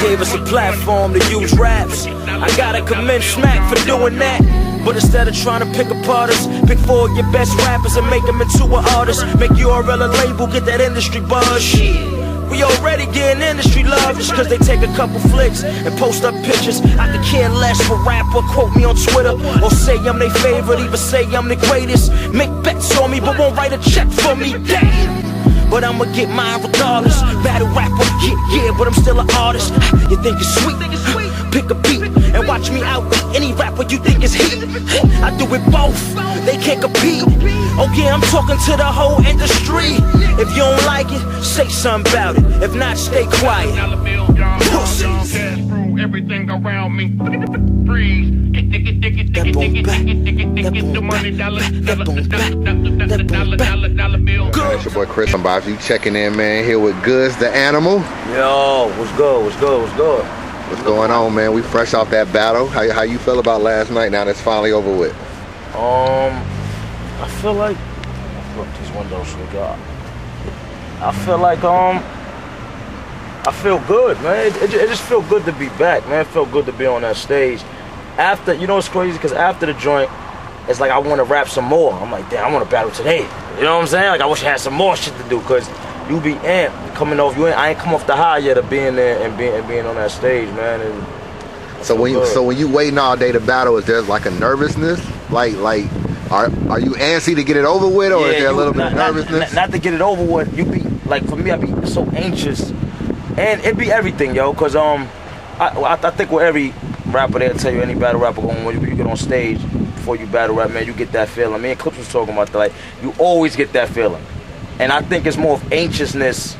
gave us a platform to use raps. I gotta commend Smack for doing that. But instead of trying to pick apart us, pick 4 of your best rappers and make them into an artist. Make URL a label, get that industry buzz. We already getting industry love just cause they take a couple flicks and post up pictures. I could care less for rap or quote me on Twitter, or say I'm their favorite, even say I'm the greatest. Make bets on me but won't write a check for me, damn. But I'ma get mine regardless. Battle rapper, yeah, but I'm still an artist. You think it's sweet? Pick a beat and watch me outbeat any rapper you think is heat. I do it both, they can't compete. Oh yeah, I'm talking to the whole industry. If you don't like it, say something about it. If not, stay quiet. Pussies. Everything around me freeze. That boom back, that boom back. It's your boy Chris. UnbiasReview checking in, man. Here with Goodz, the animal. Yo, what's good? What's good? What's good? What's going on, man? We fresh off that battle. How you feel about last night? Now that's finally over with. I feel like look these windows we got. I feel like I feel good, man. It just feel good to be back, man. It felt good to be on that stage. After, you know, it's crazy because after the joint, it's like I want to rap some more. I'm like, damn, I want to battle today. You know what I'm saying? Like I wish I had some more shit to do because you be amped coming off. I ain't come off the high yet of being there and being on that stage, man. And so when you waiting all day to battle, is there like a nervousness? Like are you antsy to get it over with, or is there a little bit of nervousness? Not to get it over with. You be like, for me, I be so anxious, and it be everything, yo. Cause I think with every rapper, they'll tell you, any battle rapper going, when you get on stage before you battle rap, man, you get that feeling. Me and Clips was talking about that. Like, you always get that feeling, and I think it's more of anxiousness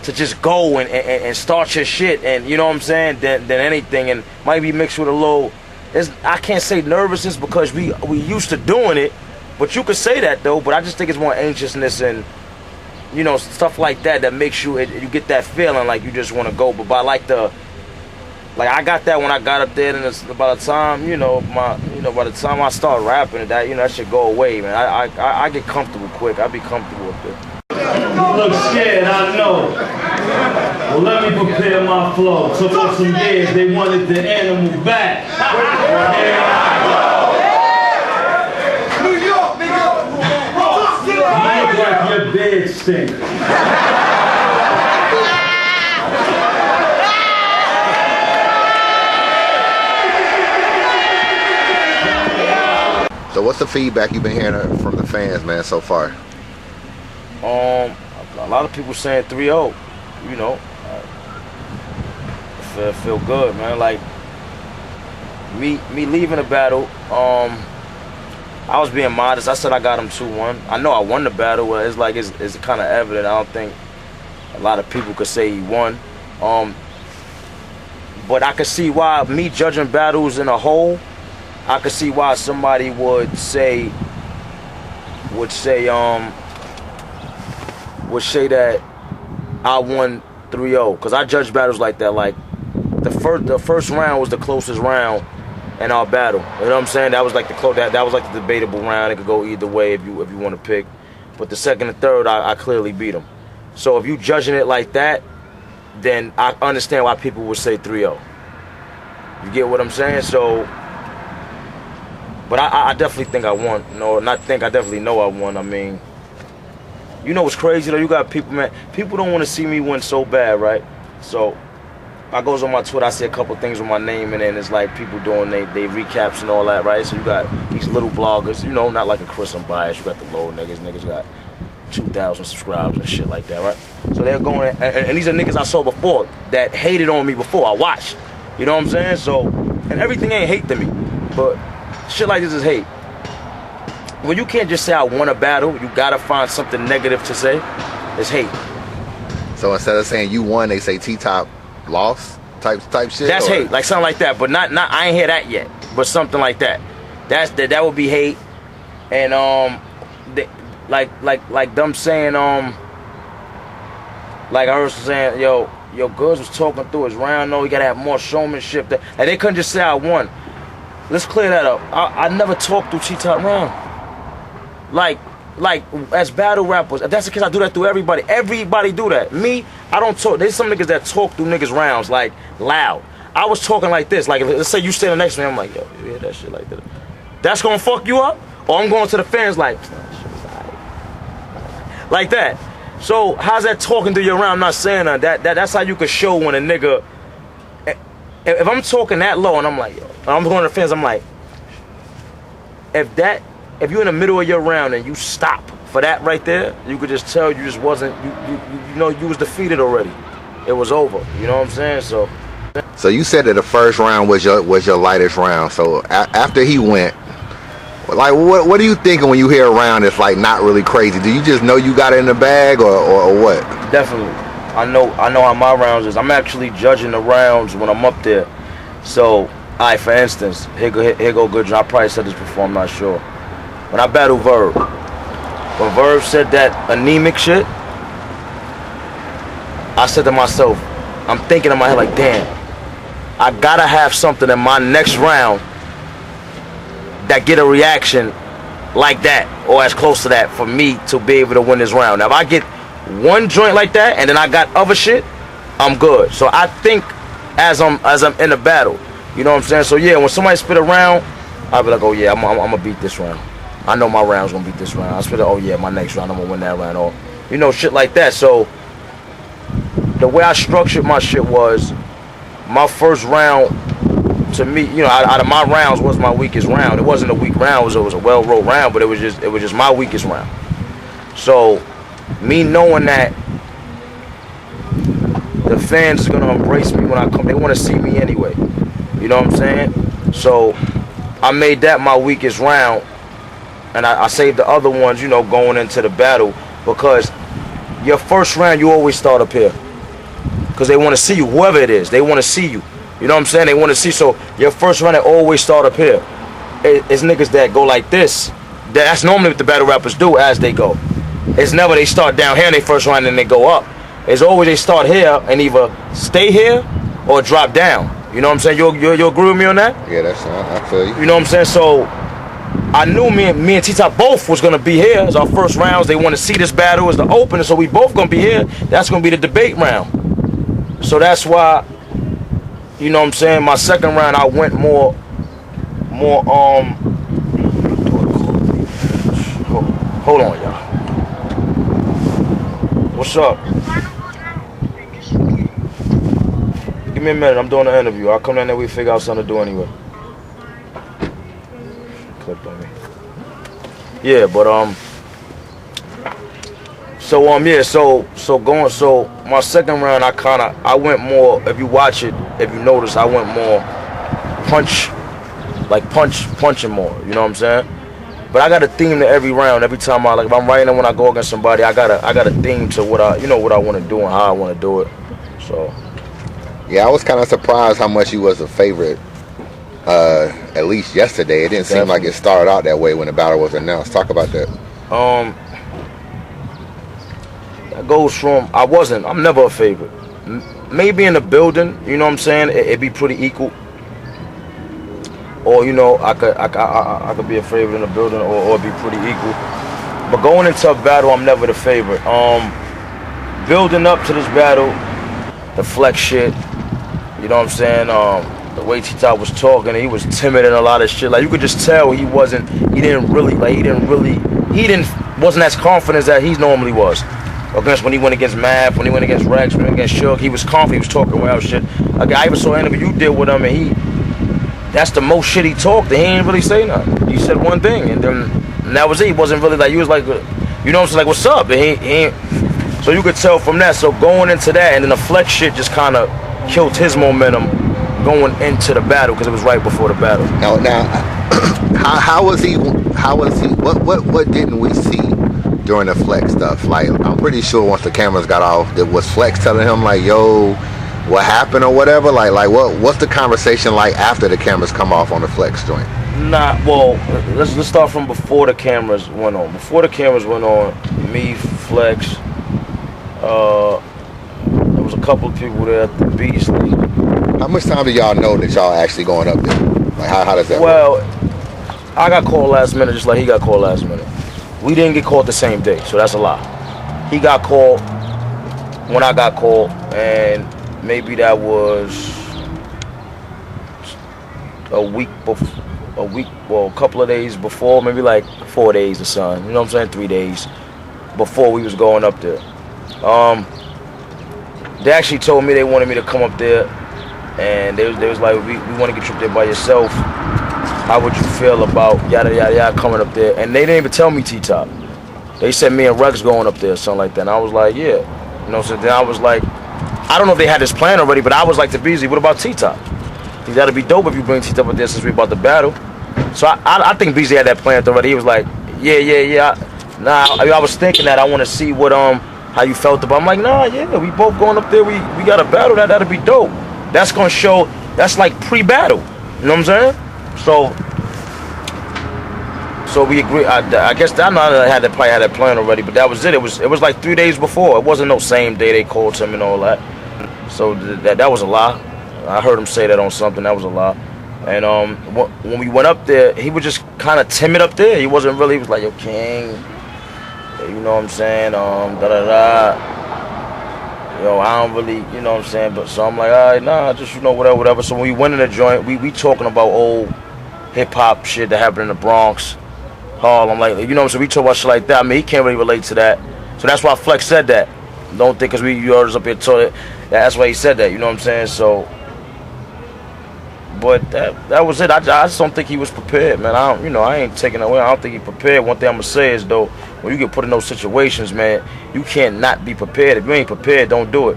to just go and start your shit, and you know what I'm saying, than anything, and might be mixed with a little. I can't say nervousness because we used to doing it, but you could say that though. But I just think it's more anxiousness and, you know, stuff like that makes you get that feeling like you just want to go. But I I got that when I got up there, and it's by the time by the time I start rapping, that should go away, man. I get comfortable quick. I be comfortable with it. You look scared, I know. Well, let me prepare my flow. So for some years, they wanted the animal back. Here I go. New York, nigga. You look like your bed stink. So what's the feedback you've been hearing from the fans, man, so far? A lot of people saying 3-0, you know. I feel good, man. Like me leaving the battle, I was being modest. I said I got him 2-1. I know I won the battle, but it's like it's kind of evident. I don't think a lot of people could say he won. But I could see why, me judging battles in a whole, I could see why somebody would say that I won 3-0, because I judge battles like that. Like the first round was the closest round in our battle. You know what I'm saying? That was like that was like the debatable round. It could go either way if you want to pick. But the second and third, I clearly beat him. So if you judging it like that, then I understand why people would say 3-0. You get what I'm saying? So, but I definitely think I won. No, not think, I definitely know I won. I mean, you know what's crazy though? You got people, man. People don't want to see me win so bad, right? So I goes on my Twitter, I see a couple things with my name, and then it's like people doing they recaps and all that, right? So you got these little bloggers, you know, not like a Chris Unbiased. You got the low niggas. Niggas got 2,000 subscribers and shit like that, right? So they're going, and these are niggas I saw before that hated on me before I watched. You know what I'm saying? So, and everything ain't hate to me, but shit like this is hate. When you can't just say I won a battle, you gotta find something negative to say. It's hate. So instead of saying you won, they say T-Top lost type shit. That's hate, like something like that. But not I ain't hear that yet. But something like that. That would be hate. And like them saying like I heard saying yo Goodz was talking through his round. No, he gotta have more showmanship. And they couldn't just say I won. Let's clear that up. I never talked through T-Top round. Like like as battle rappers, that's the case. I do that through everybody. Everybody do that. Me, I don't talk. There's some niggas that talk through niggas rounds like loud. I was talking like this. Like let's say you standing next to me, I'm like, yo, you hear that shit like that? That's gonna fuck you up? Or I'm going to the fans like that. So how's that talking to you around? I'm not saying that. That's how you can show when a nigga. If I'm talking that low and I'm like, yo, I'm going to the fans, I'm like, if you're in the middle of your round and you stop for that right there, you could just tell you just wasn't, you know, you was defeated already. It was over. You know what I'm saying? So you said that the first round was your lightest round. So after he went, like what are you thinking when you hear a round that's like not really crazy? Do you just know you got it in the bag or what? Definitely. I know how my rounds is. I'm actually judging the rounds when I'm up there. So, alright, for instance, here go Goodz. I probably said this before, I'm not sure. When I battled Verb, when Verb said that anemic shit, I said to myself, I'm thinking in my head like, damn, I gotta have something in my next round that get a reaction like that or as close to that for me to be able to win this round. Now, if I get one joint like that and then I got other shit, I'm good. So I think as I'm in the battle, you know what I'm saying? So yeah, when somebody spit a round, I'll be like, oh yeah, I'm gonna beat this round. I know my round's gonna beat this round. I spit it, oh yeah, my next round I'm gonna win that round, or you know, shit like that. So the way I structured my shit was my first round, to me, you know, out of my rounds was my weakest round. It wasn't a weak round, it was a well-rolled round, but it was just my weakest round. So me knowing that the fans is gonna embrace me when I come, they wanna see me anyway. You know what I'm saying? So I made that my weakest round, and I saved the other ones, you know, going into the battle, because your first round you always start up here. Because they want to see you, whoever it is, they want to see you. You know what I'm saying? They want to see, so your first round they always start up here. It's niggas that go like this. That's normally what the battle rappers do as they go. It's never they start down here in their first round and they go up. It's always they start here and either stay here or drop down. You know what I'm saying? You agree with me on that? Yeah, that's I feel you. You know what I'm saying? So I knew me and T-Top both was gonna be here as our first rounds. They want to see this battle as the opener, so we both gonna be here. That's gonna be the debate round. So that's why, you know what I'm saying, my second round I went more hold on, y'all. What's up? Give me a minute, I'm doing an interview. I'll come down there, we figure out something to do anyway. Clipped on me. Yeah, but so my second round I went more, if you watch it, if you notice, I went more punching more, you know what I'm saying? But I got a theme to every round. Every time if I'm writing when I go against somebody, I got a theme to what I want to do and how I want to do it. So yeah, I was kind of surprised how much you was a favorite. At least yesterday, it didn't seem like it started out that way when the battle was announced. Talk about that. That goes from I'm never a favorite. Maybe in the building, you know what I'm saying, it'd be pretty equal. Or you know, I could be a favorite in the building, or it'd be pretty equal. But going into a battle, I'm never the favorite. Building up to this battle, the flex shit, you know what I'm saying. The way T-Top was talking, he was timid and a lot of shit. Like you could just tell he wasn't as confident as he normally was. Against when he went against Math, when he went against Rex, when he went against Shook, he was confident, he was talking wild shit. Like I even saw an interview you did with him, and that's the most shit he talked, and he didn't really say nothing. He said one thing, and that was it. He wasn't really like, he was like, you know what I'm saying, like, what's up? And so you could tell from that. So going into that, and then the flex shit just kind of killed his momentum going into the battle, because it was right before the battle. Now, how was he? What didn't we see during the flex stuff? Like, I'm pretty sure once the cameras got off, there was Flex telling him like, yo, what happened or whatever. Like what's the conversation like after the cameras come off on the flex joint? Well, let's start from before the cameras went on. Before the cameras went on, me, Flex, there was a couple of people there at the Beast. How much time do y'all know that y'all actually going up there? Like how does that work? I got called last minute, just like he got called last minute. We didn't get called the same day, so that's a lie. He got called when I got called, and maybe that was a couple of days before, maybe like 4 days or something. You know what I'm saying? 3 days before we was going up there. They actually told me they wanted me to come up there, and they was like, we want to get you up there by yourself. How would you feel about yada yada yada coming up there? And they didn't even tell me T-Top. They said me and Rex going up there or something like that. And I was like, yeah. You know, so then I was like, I don't know if they had this plan already, but I was like to Beasley, what about T-Top? That'd be dope if you bring T-Top up there since we about to battle. So I think Beasley had that planned already. He was like, yeah. Nah, I was thinking that I want to see what how you felt about it. I'm like, nah, yeah, we both going up there. We got a battle. That'll be dope. That's gonna show. That's like pre-battle. You know what I'm saying? So we agree. I guess I know I probably had that plan already, but that was it. It was like 3 days before. It wasn't no same day they called him and all that. So that was a lie. I heard him say that on something. That was a lie. And when we went up there, he was just kind of timid up there. He wasn't really. He was like, yo, King. You know what I'm saying? Yo, I don't really, you know what I'm saying? But so I'm like, all right, nah, just, you know, whatever. So when we went in the joint, we talking about old hip hop shit that happened in the Bronx, Harlem, like, you know, so we talk about shit like that. I mean, he can't really relate to that. So that's why Flex said that. Don't think because you heard us up here told it. That's why he said that, you know what I'm saying? So, but that was it. I just don't think he was prepared, man. I ain't taking away. I don't think he prepared. One thing I'm gonna say is though, when you get put in those situations, man, you can't not be prepared. If you ain't prepared, don't do it,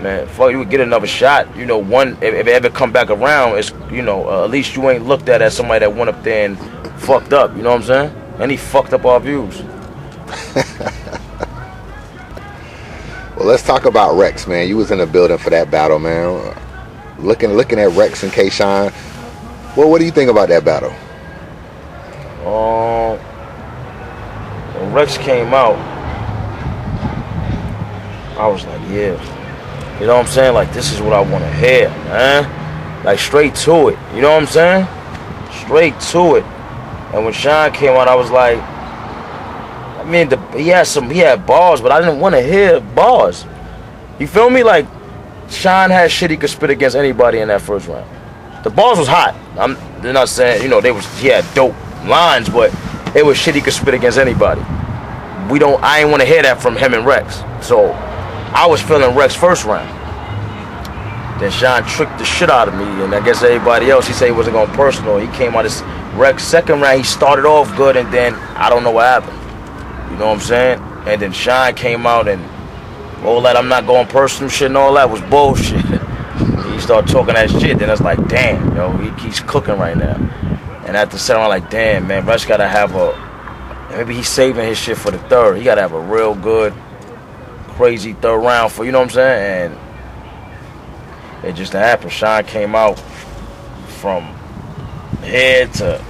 man. Fuck, you would get another shot. You know, if it ever come back around, it's, you know, at least you ain't looked at as somebody that went up there and fucked up. You know what I'm saying? And he fucked up our views. Well, let's talk about Rex, man. You was in the building for that battle, man. Looking at Rex and K-Shine. Well, what do you think about that battle? When Rex came out, I was like, yeah. You know what I'm saying? Like, this is what I want to hear, man. Like, straight to it. You know what I'm saying? Straight to it. And when Shine came out, I was like, I mean, he had bars, but I didn't want to hear bars. You feel me? Like, Shine had shit he could spit against anybody in that first round. The bars was hot. They're not saying, you know, he had dope lines, but it was shit he could spit against anybody. I ain't want to hear that from him and Rex. So I was feeling Rex first round. Then Shine tricked the shit out of me, and I guess everybody else, he said he wasn't going personal. He came out this Rex second round, he started off good, and then I don't know what happened. You know what I'm saying? And then Shine came out and all that I'm not going personal shit and all that was bullshit. He started talking that shit, then it's like, damn, yo, he's cooking right now. And at the second round, like, damn, man, Rex gotta have maybe he's saving his shit for the third. He gotta have a real good, crazy third round for, you know what I'm saying? And it just happened. Shine came out from head to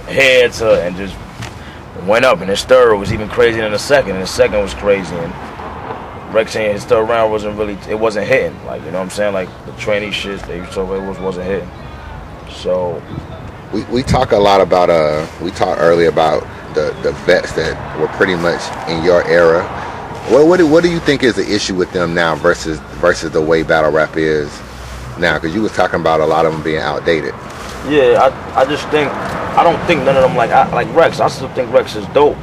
and just went up. And his third was even crazier than the second. And the second was crazy. And Rex saying his third round wasn't hitting. Like, you know what I'm saying? Like the trainee shit they used to wasn't hitting. So we talk a lot about we talked earlier about the vets that were pretty much in your era. What do you think is the issue with them now versus the way battle rap is now? Because you was talking about a lot of them being outdated. Yeah, I don't think none of them like Rex. I still think Rex is dope.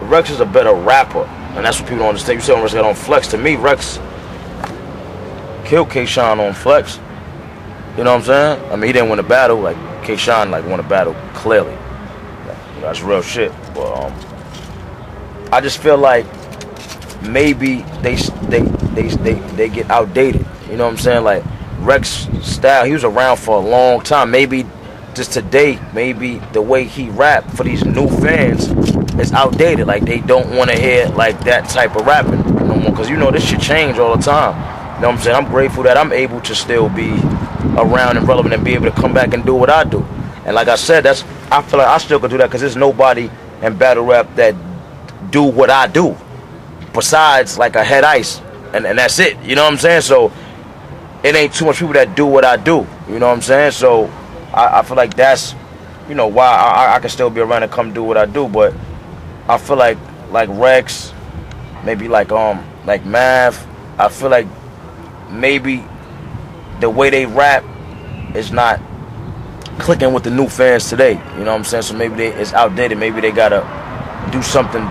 Rex is a better rapper, and that's what people don't understand. You say Rex got on Flex. To me, Rex killed K-Shine on Flex. You know what I'm saying? I mean, he didn't win a battle. Like K-Shine, like won a battle clearly. That's real shit. But I just feel like maybe they get outdated. You know what I'm saying? Like Rex style, he was around for a long time. Maybe just today, maybe the way he rap for these new fans is outdated. Like they don't want to hear like that type of rapping no more. Cause you know this shit change all the time. You know what I'm saying? I'm grateful that I'm able to still be around and relevant and be able to come back and do what I do. And like I said, I feel like I still could do that because there's nobody in battle rap that do what I do besides like a Head Ice, and that's it. You know what I'm saying? So it ain't too much people that do what I do. You know what I'm saying? So I feel like that's you know, why I can still be around and come do what I do. But I feel like Rex, maybe like Mav, I feel like maybe the way they rap is not clicking with the new fans today. You know what I'm saying? So maybe it's outdated. Maybe they gotta do something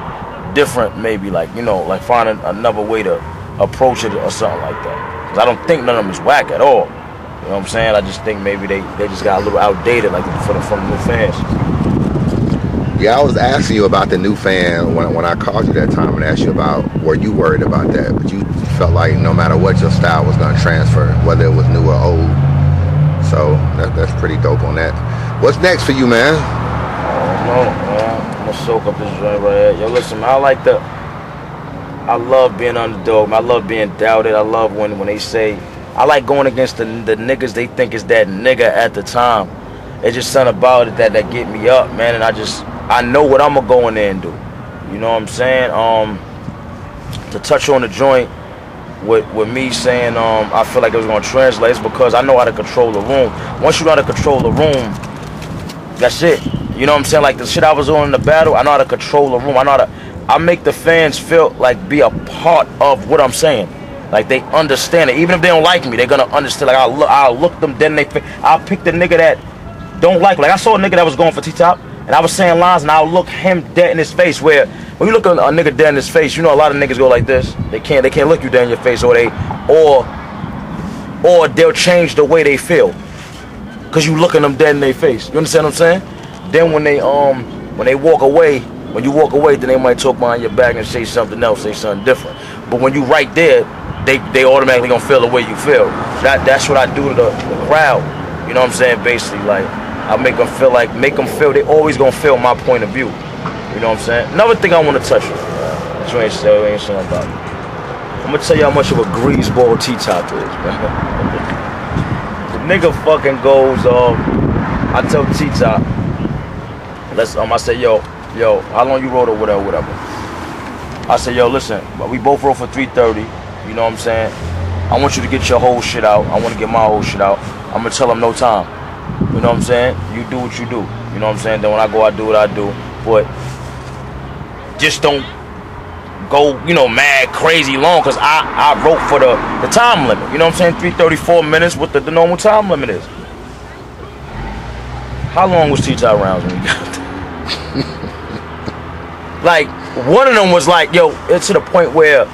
different. Maybe like, you know, like find another way to approach it or something like that. Cause I don't think none of them is whack at all. You know what I'm saying? I just think maybe they just got a little outdated, like from the new fans. Yeah, I was asking you about the new fan when I called you that time and asked you about were you worried about that, but you felt like no matter what, your style was gonna transfer, whether it was new or old. So that's pretty dope on that. What's next for you, man? I don't know, man. I'm gonna soak up this joint right here. Yo, listen, man, I love being underdog. I love being doubted. I love when they say, I like going against the niggas they think is that nigga at the time. It's just something about it that get me up, man. And I know what I'm gonna go in there and do. You know what I'm saying? To touch on the joint with me saying I feel like it was gonna translate, it's because I know how to control the room. Once you know how to control the room, that's it. You know what I'm saying? Like the shit I was on in the battle, I know how to control the room. I make the fans feel like be a part of what I'm saying. Like they understand it. Even if they don't like me, they're gonna understand. Like I'll look them dead in their face. I'll pick the nigga that don't like me. Like I saw a nigga that was going for T-Top, and I was saying lines, and I'll look him dead in his face. Where when you look at a nigga dead in his face, you know a lot of niggas go like this. They can't look you dead in your face, or they'll change the way they feel, cause you looking them dead in their face. You understand what I'm saying? Then when they walk away, when you walk away, then they might talk behind your back and say something else, say something different. But when you right there, they automatically gonna feel the way you feel. That's what I do to the crowd. You know what I'm saying? Basically, like I make them feel they always gonna feel my point of view. You know what I'm saying? Another thing I want to touch on, that you ain't saying about it. I'm gonna tell you how much of a greaseball T-Top is, man. The nigga fucking goes, I tell T-Top, I say, yo, how long you rode or whatever. I said, yo, listen, we both rode for 3:30. You know what I'm saying? I want you to get your whole shit out. I want to get my whole shit out. I'm going to tell him no time. You know what I'm saying? You do what you do. You know what I'm saying? Then when I go, I do what I do. But just don't go, you know, mad, crazy long, because I wrote for the time limit. You know what I'm saying? 3:34 minutes, what the normal time limit is. How long was T-Top rounds when we got there? Like, one of them was like, yo, it's to the point where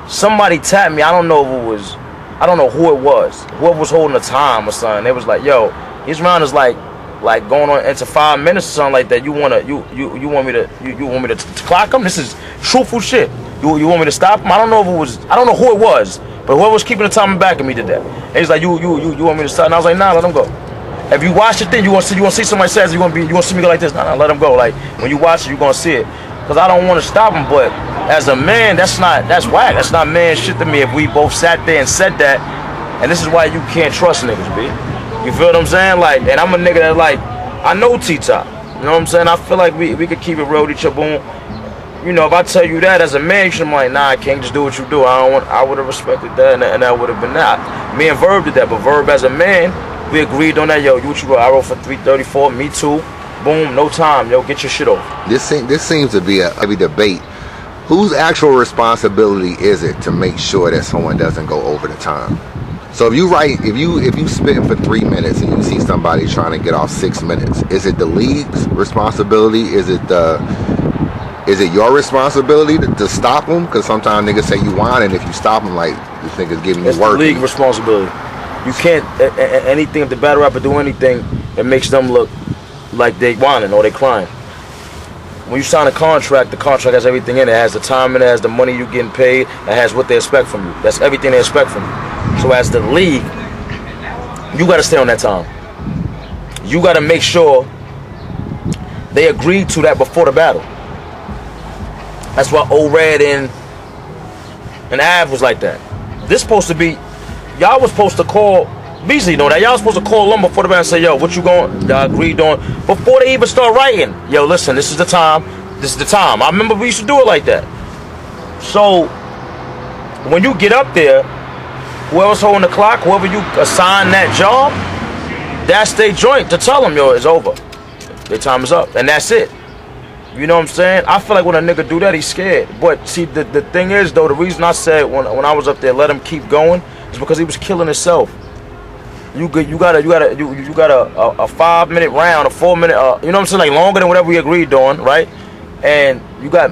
somebody tapped me. I don't know who it was. Whoever was holding the time or something. They was like, yo, his round is like going on into 5 minutes or something like that. You want me to clock him? This is truthful shit. You want me to stop him? I don't know who it was, but whoever was keeping the time back of me did that. And he's like, you want me to stop? And I was like, nah, let him go. If you watch the thing, you want to see somebody says you want to see me go like this. Nah, let him go. Like when you watch it, you gonna see it. Cause I don't want to stop him, but as a man, that's whack. That's not man shit to me. If we both sat there and said that, and this is why you can't trust niggas, B. You feel what I'm saying? Like, and I'm a nigga that like, I know T-Top. You know what I'm saying? I feel like we could keep it real with each other. You know, if I tell you that as a man, you should be like, nah, I can't just do what you do. I would have respected that, and that would have been that. Me and Verb did that, but Verb as a man, we agreed on that. Yo, you what you wrote? I wrote for 3:34. Me too. Boom, no time. Yo, get your shit off. This seems to be a heavy debate. Whose actual responsibility is it to make sure that someone doesn't go over the time? So if you spit for 3 minutes and you see somebody trying to get off 6 minutes, is it the league's responsibility? Is it your responsibility to stop them? Because sometimes niggas say you whine, and if you stop them, like this nigga's giving you work. It's the league responsibility. You can't anything if the battle rapper do anything that makes them look like they whining or they crying. When you sign a contract, the contract has everything in it. It has the time in it, it has the money you getting paid, it has what they expect from you. That's everything they expect from you. So as the league, you got to stay on that time. You got to make sure they agreed to that before the battle. That's why O-Red and Av was like that. This supposed to be, y'all was supposed to call, Beasley know that, y'all was supposed to call them before the battle and say, yo, what you going, y'all agreed on, before they even start writing. Yo, listen, this is the time, I remember we used to do it like that. So, when you get up there, whoever's holding the clock, whoever you assign that job, that's their joint to tell them, yo, it's over. Their time is up, and that's it. You know what I'm saying? I feel like when a nigga do that, he's scared. But see, the thing is though, the reason I said when I was up there, let him keep going, is because he was killing himself. You got a 5-minute round, a 4-minute, you know what I'm saying, like longer than whatever we agreed on, right? And you got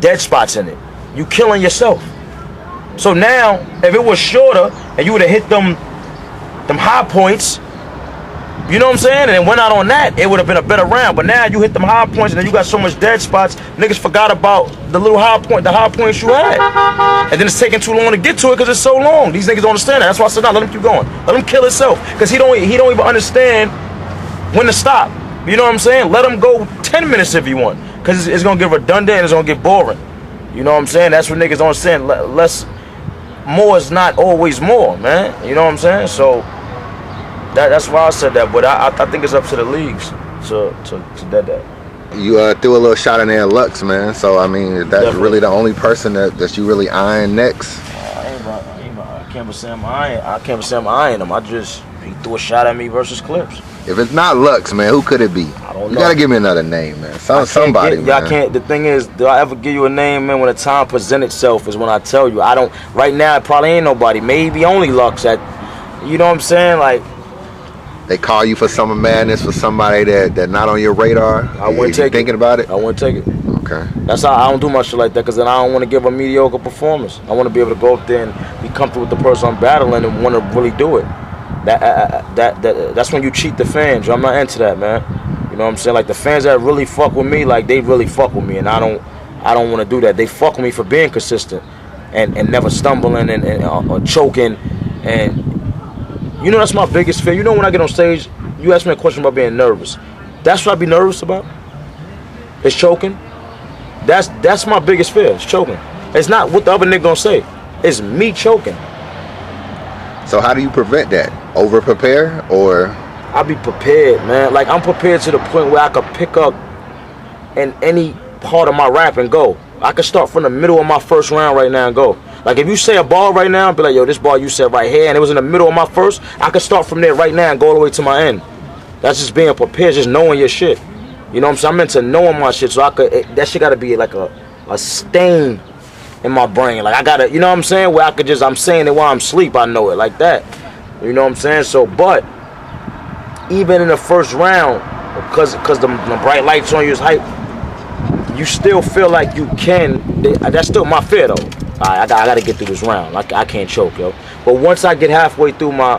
dead spots in it. You killing yourself. So now, if it was shorter and you would have hit them high points, you know what I'm saying, and then went out on that, it would have been a better round. But now you hit them high points and then you got so much dead spots, niggas forgot about the high points you had. And then it's taking too long to get to it because it's so long. These niggas don't understand that. That's why I said, nah, let him keep going. Let him kill himself. Because he don't even understand when to stop. You know what I'm saying? Let him go 10 minutes if you want. Because it's going to get redundant and it's going to get boring. You know what I'm saying? That's what niggas don't understand. More is not always more, man. You know what I'm saying? So that's why I said that. But I think it's up to the leagues to that. You threw a little shot in there, Lux, man. So I mean, that's definitely really the only person that you really eyeing next. I can't say I'm eyeing him. He threw a shot at me versus Clips. If it's not Lux, man, who could it be? I don't know. You gotta give me another name, man. Somebody, man. I can't. The thing is, do I ever give you a name, man? When the time presents itself is when I tell you. I don't. Right now, it probably ain't nobody. Maybe only Lux. You know what I'm saying? Like, they call you for Summer Madness for somebody that not on your radar. I wouldn't take it. Thinking about it? I wouldn't take it. Okay. That's how I don't do much shit like that, because then I don't want to give a mediocre performance. I want to be able to go up there and be comfortable with the person I'm battling and want to really do it. That's when you cheat the fans. I'm not into that, man. You know what I'm saying? Like, the fans that really fuck with me, like, they really fuck with me, and I don't want to do that. They fuck with me for being consistent and never stumbling or choking. And you know, that's my biggest fear. You know, when I get on stage, you ask me a question about being nervous. That's what I be nervous about. It's choking. That's my biggest fear. It's choking. It's not what the other nigga gonna say. It's me choking. So how do you prevent that? Over prepare, or? I be prepared, man. Like, I'm prepared to the point where I could pick up in any part of my rap and go. I could start from the middle of my first round right now and go. Like, if you say a bar right now, I'd be like, yo, this bar you said right here, and it was in the middle of my first, I could start from there right now and go all the way to my end. That's just being prepared, just knowing your shit. You know what I'm saying? I'm into knowing my shit, so that shit gotta be like a stain in my brain. Like, I gotta, you know what I'm saying? Where I'm saying it while I'm asleep, I know it like that. You know what I'm saying? So, but even in the first round, because the bright lights on you is hype, you still feel like you can. That's still my fear, though. I gotta get through this round. I can't choke, yo. But once I get halfway through my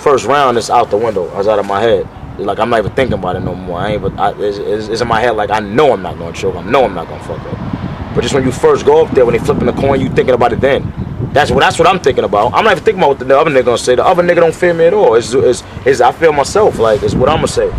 first round, it's out the window. It's out of my head. Like, I'm not even thinking about it no more. It's in my head. Like, I know I'm not gonna choke. I know I'm not gonna fuck up. But just when you first go up there, when they flipping the coin, you thinking about it then. That's what I'm thinking about. I'm not even thinking about what the other nigga gonna say. The other nigga don't fear me at all. It's I feel myself. Like, it's what I'm gonna say.